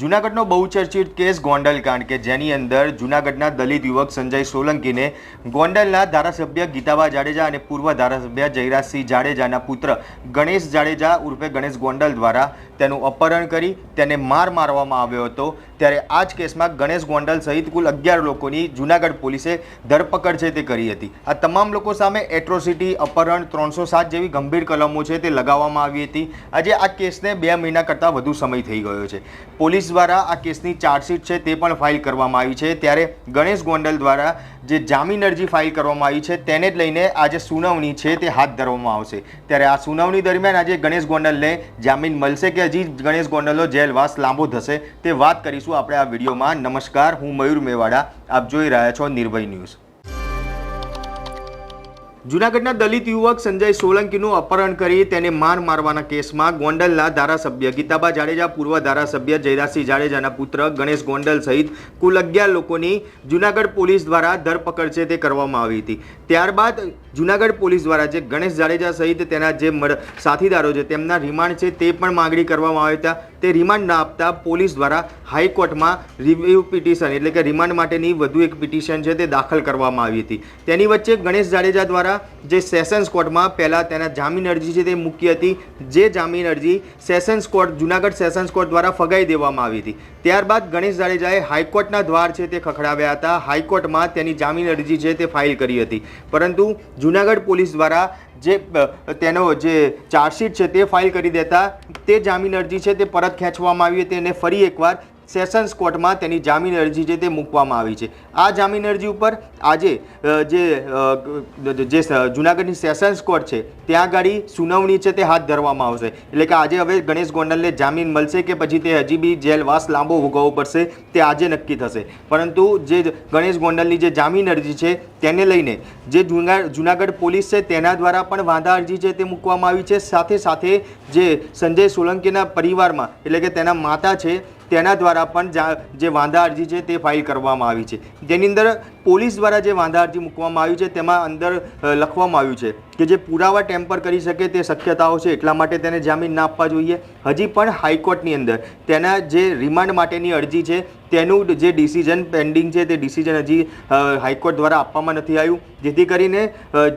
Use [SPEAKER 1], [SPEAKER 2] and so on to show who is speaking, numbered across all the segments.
[SPEAKER 1] જૂનાગઢનો બહુચર્ચિત case ગોંડલકાંડ કે જેની અંદર જૂનાગઢના દલિત યુવક સંજય સોલંકીને ગોંડલના ધારાસભ્ય ગીતાબા જાડેજા અને પૂર્વ ધારાસભ્ય જયરાજસિંહ જાડેજાના પુત્ર ગણેશ જાડેજા ઉર્ફે ગણેશ ગોંડલ દ્વારા તેનું અપહરણ કરી તેને મારવામાં આવ્યો હતો। ત્યારે આ જ કેસમાં ગણેશ ગોંડલ સહિત કુલ 11 લોકોની જૂનાગઢ પોલીસે ધરપકડ છે તે કરી હતી। આ તમામ લોકો સામે એટ્રોસિટી, અપહરણ, 307 જેવી ગંભીર કલમો છે તે લગાવવામાં આવી હતી। આજે આ કેસને 2 મહિના કરતાં વધુ સમય થઈ ગયો છે। પોલીસ દ્વારા આ કેસની ચાર્જશીટ છે તે પણ ફાઇલ કરવામાં આવી છે। ત્યારે ગણેશ ગોંડલ દ્વારા જે જામીન અરજી ફાઇલ કરવામાં આવી છે તેને જ લઈને આજે સુનાવણી છે તે હાથ ધરવામાં આવશે। ત્યારે આ સુનાવણી દરમિયાન આજે ગણેશ ગોંડલને જામીન મળશે કે હજી ગણેશ ગોંડલનો જેલવાસ લાંબો થશે તે વાત કરીશું આપણે આ વિડીયોમાં। નમસ્કાર, હું મયુર મેવાડા, આપ જોઈ રહ્યા છો નિર્ભય ન્યૂઝ। જૂનાગઢના દલિત યુવક સંજય સોલંકીનું અપહરણ કરી તેને મારવાના કેસમાં ગોંડલના ધારાસભ્ય ગીતાબા જાડેજા, પૂર્વ ધારાસભ્ય જયરાજસિંહ જાડેજાના પુત્ર ગણેશ ગોંડલ સહિત કુલ 11 લોકોની જૂનાગઢ પોલીસ દ્વારા ધરપકડ છે તે કરવામાં આવી હતી। ત્યારબાદ જૂનાગઢ પોલીસ દ્વારા જે ગણેશ જાડેજા સહિત તેના જે સાથીદારો છે તેમના રિમાન્ડ છે તે પણ માગણી કરવામાં આવ્યા હતા। તે રિમાન્ડ ના આપતા પોલીસ દ્વારા હાઈકોર્ટમાં રિવ્યુ પિટિશન એટલે કે રિમાન્ડ માટેની વધુ એક પિટિશન છે તે દાખલ કરવામાં આવી હતી। તેની વચ્ચે ગણેશ જાડેજા દ્વારા જે સેશન્સ કોર્ટમાં પહેલાં તેના જામીન અરજી છે તે મૂકી હતી, જે જામીન અરજી sessions court Junagadh sessions court દ્વારા ફગાવી દેવામાં આવી હતી। ત્યારબાદ ગણેશ જાડેજાએ હાઈકોર્ટના દ્વાર છે તે ખખડાવ્યા હતા। હાઈકોર્ટમાં તેની જામીન અરજી છે તે ફાઇલ કરી હતી, પરંતુ જૂનાગઢ પોલીસ દ્વારા જે તેનો જે ચાર્જશીટ છે તે ફાઇલ કરી દેતા તે જામીન અરજી છે તે પરત ખેંચવામાં આવી હતી અને ફરી એકવાર સેશન્સ કોર્ટમાં તેની જામીન અરજી છે તે મૂકવામાં આવી છે। આ જામીન અરજી ઉપર આજે જે જૂનાગઢની સેશન્સ કોર્ટ છે ત્યાં આગળ સુનાવણી છે તે હાથ ધરવામાં આવશે। એટલે કે આજે હવે ગણેશ ગોંડલને જામીન મળશે કે પછી તે હજી બી જેલવાસ લાંબો ભોગવવો પડશે તે આજે નક્કી થશે। પરંતુ જે ગણેશ ગોંડલની જે જામીન અરજી છે તેને લઈને જે જૂનાગઢ પોલીસ છે તેના દ્વારા પણ વાંધા અરજી છે તે મૂકવામાં આવી છે। સાથે સાથે જે સંજય સોલંકીના પરિવારમાં એટલે કે તેના માતા છે તેના દ્વારા પણ જે વાંધા અરજી છે તે ફાઇલ કરવામાં આવી છે। જેની અંદર પોલીસ દ્વારા જે વાંધા અરજી મૂકવામાં આવી છે તેમાં અંદર લખવામાં આવ્યું છે કે જે પુરાવા ટેમ્પર કરી શકે તે શક્યતાઓ છે, એટલા માટે તેને જામીન ના આપવા જોઈએ। હજી પણ હાઈકોર્ટની અંદર તેના જે રિમાન્ડ માટેની અરજી છે તેનું જે ડિસિઝન પેન્ડિંગ છે તે ડિસિઝન હજી હાઈકોર્ટ દ્વારા આપવામાં નથી આવ્યું, જેથી કરીને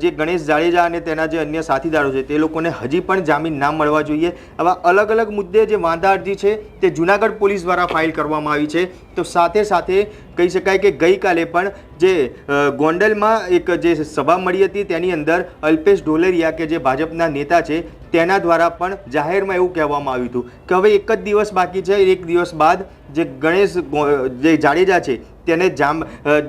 [SPEAKER 1] જે ગણેશ જાડેજા અને તેના જે અન્ય સાથીદારો છે તે લોકોને હજી પણ જામીન ના મળવા જોઈએ। આવા અલગ અલગ મુદ્દે જે વાંધા અરજી છે તે જૂનાગઢ પોલીસ દ્વારા ફાઇલ કરવામાં આવી છે। તો સાથે સાથે કહી શકાય કે ગઈકાલે પણ જે ગોંડલમાં એક જે સભા મળી હતી તેની અંદર અલ્પેશ ઢોલેરિયા કે જે ભાજપના નેતા છે તેના દ્વારા પણ જાહેરમાં એવું કહેવામાં આવ્યું હતું કે હવે એક જ દિવસ બાકી છે, એક દિવસ બાદ જે ગણેશ જે જાડેજા છે તેને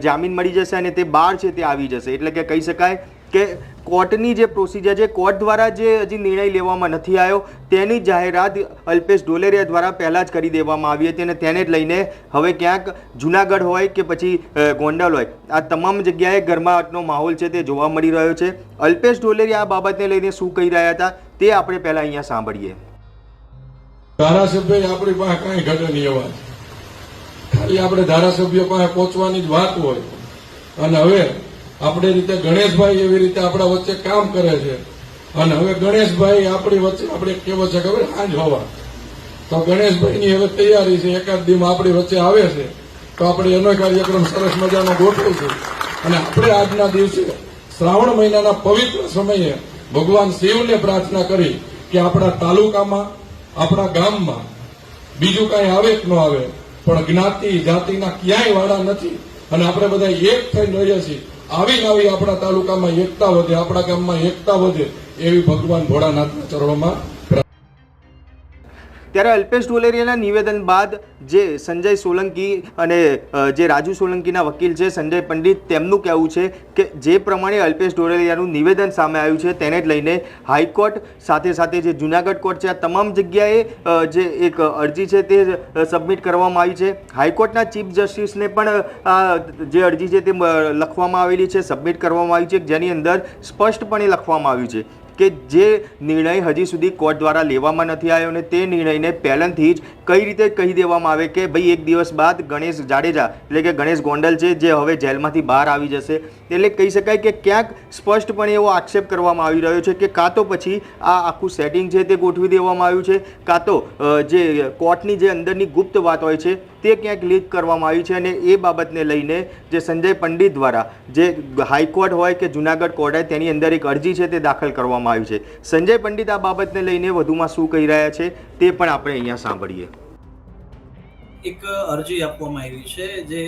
[SPEAKER 1] જામીન મળી જશે અને તે બહાર છે તે આવી જશે। એટલે કે કહી શકાય કે કોર્ટની જે પ્રોસિજર છે, કોર્ટ દ્વારા જે હજી નિર્ણય લેવામાં નથી આવ્યો તેની જાહેરાત અલ્પેશ ઢોલેરિયા દ્વારા પહેલાં જ કરી દેવામાં આવી હતી અને તેને જ લઈને હવે ક્યાંક જૂનાગઢ હોય કે પછી ગોંડલ હોય આ તમામ જગ્યાએ ગરમાહટનો માહોલ છે તે જોવા મળી રહ્યો છે। અલ્પેશ ઢોલેરિયા આ બાબતને લઈને શું કહી રહ્યા હતા તે આપણે પહેલાં અહીંયા સાંભળીએ।
[SPEAKER 2] ધારાસભ્ય આપણી પાસે કાંઈ ઘટે નહીં અવાજ, ખાલી આપણે ધારાસભ્ય પાસે પહોંચવાની જ વાત હોય અને હવે આપણે રીતે ગણેશભાઈ એવી રીતે આપણા વચ્ચે કામ કરે છે અને હવે ગણેશભાઈ આપણી વચ્ચે આપણે કેવો છે ખબર આજ હોવા તો ગણેશભાઈની હવે તૈયારી છે, એકાદ દિન આપણી વચ્ચે આવે છે તો આપણે એનો કાર્યક્રમ સરસ મજાનો ગોઠવીશું અને આપણે આજના દિવસે શ્રાવણ મહિનાના પવિત્ર સમયે ભગવાન શિવને પ્રાર્થના કરી કે આપણા તાલુકામાં આપણા ગામમાં બીજું કાંઈ આવે કે ન આવે પણ જ્ઞાતિ જાતિના ક્યાંય વાળા નથી અને આપણે બધા એક થઈને રહીએ છીએ। આવી આપણા તાલુકામાં એકતા વધે, આપણા ગામમાં એકતા વધે એવી ભગવાન ભોળાનાથના ચરણોમાં।
[SPEAKER 1] ત્યારે અલ્પેશ ઢોલેરિયાના નિવેદન બાદ જે સંજય સોલંકી અને જે રાજુ સોલંકીના વકીલ છે સંજય પંડિત તેમનું કહેવું છે કે જે પ્રમાણે અલ્પેશ ઢોલેરિયાનું નિવેદન સામે આવ્યું છે તેને જ લઈને હાઈકોર્ટ સાથે સાથે જે જૂનાગઢ કોર્ટ છે આ તમામ જગ્યાએ જે એક અરજી છે તે સબમિટ કરવામાં આવી છે। હાઈકોર્ટના ચીફ જસ્ટિસને પણ જે અરજી છે તે લખવામાં આવેલી છે, સબમિટ કરવામાં આવી છે, જેની અંદર સ્પષ્ટપણે લખવામાં આવ્યું છે કે જે નિર્ણય હજી સુધી કોર્ટ દ્વારા લેવામાં નથી આવ્યો અને તે નિર્ણયને પહેલાંથી જ કઈ રીતે કહી દેવામાં આવે કે ભાઈ એક દિવસ બાદ ગણેશ જાડેજા એટલે કે ગણેશ ગોંડલ છે જે હવે જેલમાંથી બહાર આવી જશે, એટલે કહી શકાય કે ક્યાંક સ્પષ્ટપણે એવો આક્ષેપ કરવામાં આવી રહ્યો છે કે કાં તો પછી આ આખું સેટિંગ છે તે ગોઠવી દેવામાં આવ્યું છે, કાં તો જે કોર્ટની જે અંદરની ગુપ્ત વાત હોય છે તે ક્યાંક લીક કરવામાં આવી છે. અને એ બાબતને લઈને જે સંજય પંડિત દ્વારા જે હાઈકોર્ટ હોય કે જુનાગઢ કોર્ટ હોય તેની અંદર એક અરજી છે તે દાખલ કરવામાં આવી છે. સંજય પંડિત આ બાબતને લઈને વધુમાં શું કહી રહ્યા છે તે પણ આપણે અહીંયા સાંભળીએ.
[SPEAKER 3] એક અરજી આપવામાં આવી છે જે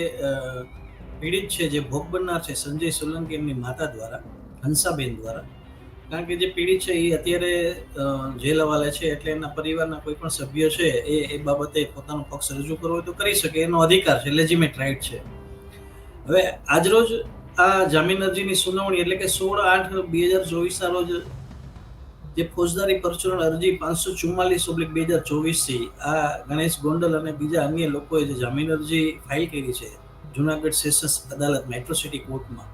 [SPEAKER 3] પીડિત છે, જે ભોગ બનનાર છે સંજય સોલંકી એમની માતા દ્વારા, હંસાબેન દ્વારા. કારણ કે જે પીડિત છે એ અત્યારે જેલ હવાલે છે, એટલે એના પરિવારના કોઈ પણ સભ્ય છે એ બાબતે પોતાનો પક્ષ રજૂ કરવો હોય તો કરી શકે, એનો અધિકાર છે, લેજિમેટ રાઇટ છે. હવે આજરોજ આ જામીન અરજીની સુનાવણી એટલે કે 16/8/2024 રોજ જે ફોજદારી પરચુરણ અરજી 544/2024 થી આ ગણેશ ગોંડલ અને બીજા અન્ય લોકોએ જે જામીન અરજી ફાઇલ કરી છે જુનાગઢ સેશન્સ અદાલત મેટ્રો સિટી કોર્ટમાં,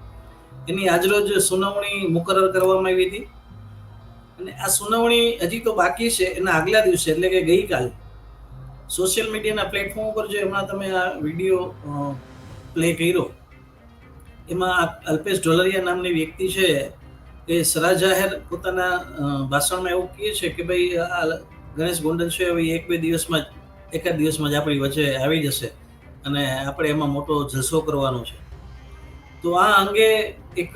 [SPEAKER 3] એની આજરોજ સુનાવણી મુકરર કરવામાં આવી હતી. અને આ સુનાવણી હજી તો બાકી છે. એના આગલા દિવસે એટલે કે ગઈકાલે સોશિયલ મીડિયાના પ્લેટફોર્મ ઉપર જે હમણાં તમે આ વિડીયો પ્લે કર્યો, એમાં અલ્પેશ ઢોલરિયા નામની વ્યક્તિ છે એ સરા જાહેર પોતાના ભાષણમાં એવું કહે છે કે ભાઈ આ ગણેશ ગોંડલ છે હવે એકાદ દિવસમાં જ આપણી વચ્ચે આવી જશે અને આપણે એમાં મોટો જલસો કરવાનો છે. તો આ અંગે એક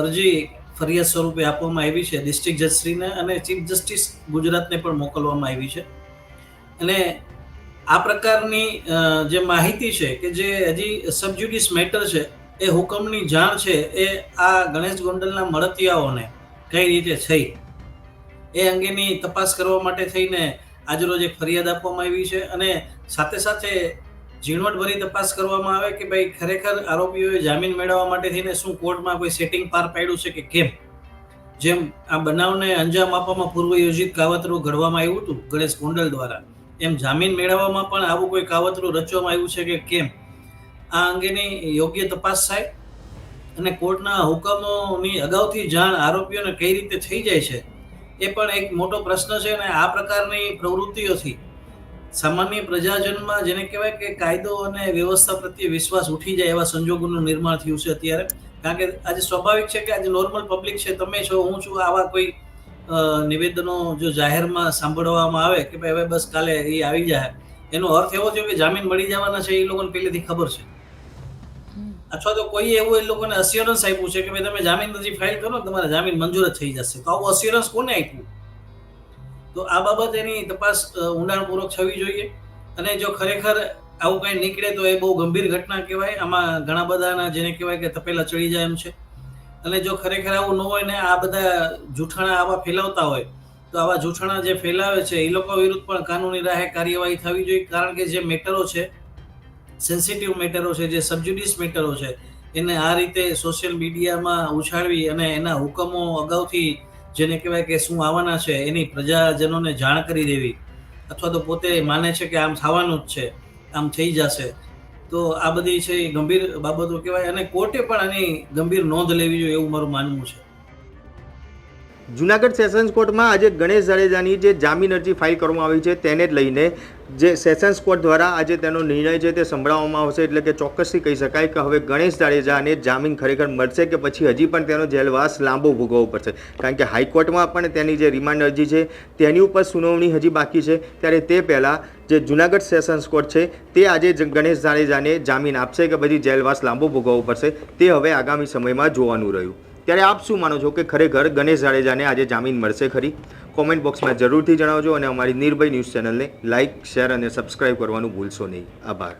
[SPEAKER 3] અરજી ફરિયાદ સ્વરૂપે આપવામાં આવી છે ડિસ્ટ્રિક્ટ જજશ્રીને અને ચીફ જસ્ટિસ ગુજરાતને પણ મોકલવામાં આવી છે. અને આ પ્રકારની જે માહિતી છે કે જે હજી સબજ્યુડિસ મેટર છે, એ હુકમની જાણ છે એ આ ગણેશ ગોંડલના મળતિયાઓને કઈ રીતે થઈ એ અંગેની તપાસ કરવા માટે થઈને આજરોજ એક ફરિયાદ આપવામાં આવી છે. અને સાથે સાથે ઝીણવટભરી તપાસ કરવામાં આવે કે ભાઈ ખરેખર આરોપીઓએ જામીન મેળવવા માટે થઈને શું કોર્ટમાં કોઈ સેટિંગ પાર પાડ્યું છે કે કેમ. જેમ આ બનાવને અંજામ આપવામાં પૂર્વ યોજિત કાવતરું ઘડવામાં આવ્યું હતું ગણેશ ગોંડલ દ્વારા, એમ જામીન મેળવવામાં પણ આવું કોઈ કાવતરું રચવામાં આવ્યું છે કે કેમ. આ અંગેની યોગ્ય તપાસ થાય અને કોર્ટના હુકમોની અગાઉથી જાણ આરોપીઓને કઈ રીતે થઈ જાય છે એ પણ એક મોટો પ્રશ્ન છે. અને આ પ્રકારની પ્રવૃત્તિઓથી સામાન્ય પ્રજાજનમાં જેને કહેવાય કે કાયદો અને વ્યવસ્થા પ્રત્યે વિશ્વાસ ઉઠી જાય એવા સંજોગોનું નિર્માણ થયું છે અત્યારે. કારણ કે આજે સ્વાભાવિક છે કે આજે નોર્મલ પબ્લિક છે, તમે છો, હું છું, આવા કોઈ નિવેદનો જો જાહેરમાં સાંભળવામાં આવે કે ભાઈ હવે બસ કાલે એ આવી જાય, એનો અર્થ એવો થયો કે જામીન મળી જવાના છે, એ લોકોને પહેલેથી ખબર છે. અથવા તો કોઈ એવું એ લોકોને અસ્યોરન્સ આપ્યું છે કે ભાઈ તમે જામીન અરજી ફાઇલ કરો, તમારે જામીન મંજૂર જ થઈ જશે. તો આવું અસ્યોરન્સ કોને આપ્યું? તો આ બાબત એની તપાસ ઊંડાણપૂર્વક થવી જોઈએ. અને જો ખરેખર આવું કંઈ નીકળે તો એ બહુ ગંભીર ઘટના કહેવાય. આમાં ઘણા બધાના જેને કહેવાય કે તપેલા ચડી જાય એમ છે. અને જો ખરેખર આવું ન હોય ને આ બધા જૂઠાણા આવા ફેલાવતા હોય તો આવા જૂઠાણા જે ફેલાવે છે એ લોકો વિરુદ્ધ પણ કાનૂની રાહે કાર્યવાહી થવી જોઈએ. કારણ કે જે મેટરો છે, સેન્સિટિવ મેટરો છે, જે સબજ્યુડિસ મેટરો છે, એને આ રીતે સોશિયલ મીડિયામાં ઉછાળવી અને એના હુકમો અગાઉથી જેને કહેવાય કે શું આવવાના છે એની પ્રજાજનોને જાણ કરી દેવી, અથવા તો પોતે માને છે કે આમ થવાનું જ છે, આમ થઈ જશે, તો આ બધી છે એ ગંભીર બાબતો કહેવાય. અને કોર્ટે પણ આની ગંભીર નોંધ લેવી જોઈએ એવું મારું માનવું છે.
[SPEAKER 1] જુનાગઢ સેશન્સ કોર્ટમાં આજે ગણેશ જાડેજાની જે જામીન અરજી ફાઇલ કરવામાં આવી છે તેને જ લઈને જે સેશન્સ કોર્ટ દ્વારા આજે તેનો નિર્ણય છે તે સંભળાવવામાં આવશે. એટલે કે ચોક્કસથી કહી શકાય કે હવે ગણેશ જાડેજાને જામીન ખરેખર મળશે કે પછી હજી પણ તેનો જેલવાસ લાંબો ભોગવવો પડશે. કારણ કે હાઈકોર્ટમાં પણ તેની જે રિમાન્ડ અરજી છે તેની ઉપર સુનાવણી હજી બાકી છે. ત્યારે તે પહેલાં જે જુનાગઢ સેશન્સ કોર્ટ છે તે આજે ગણેશ જાડેજાને જામીન આપશે કે પછી જેલવાસ લાંબો ભોગવવો પડશે તે હવે આગામી સમયમાં જોવાનું રહ્યું. ત્યારે આપ શું માનો છો કે ખરેખર ગણેશ જાડેજાને આજે જામીન મળશે ખરી? કોમેન્ટ બોક્સમાં જરૂરથી જણાવજો અને અમારી નિર્ભય ન્યૂઝ ચેનલને લાઇક, શેર અને સબસ્ક્રાઇબ કરવાનું ભૂલશો નહીં. આભાર.